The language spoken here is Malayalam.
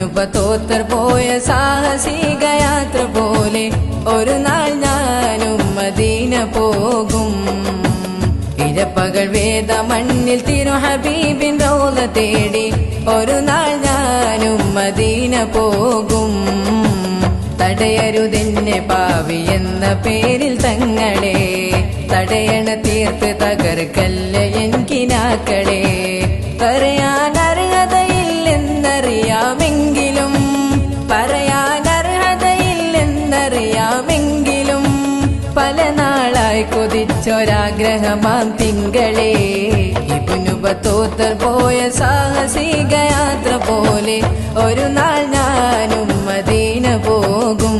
തോത്തർ പോയ സാഹസിക യാത്ര പോലെ ഒരു നാൾ ഞാനും മദീന പോകും. ഇരപ്പകൽ വേദ മണ്ണിൽ തിരു ഹബീബിൻ റൗള തേടി ഒരു നാൾ ഞാനും മദീന പോകും. തടയരുതെന്നെ പാവി എന്ന പേരിൽ തങ്ങളെ, തടയണ തീർത്ത് തകർക്കല്ല എനിക്കിനാക്കളെ. പറയാൻ അർഹതയില്ലെന്നറിയാമെങ്കിലും, പറയാൻ അർഹതയില്ലെന്നറിയാമെങ്കിലും പല നാളായി കൊതിച്ചൊരാഗ്രഹമാം തിങ്കളെ. ഇബ്നു ബത്തൂത്ത പോയ സാഹസിക യാത്ര പോലെ ഒരു നാൾ ഞാനും മദീന പോകും.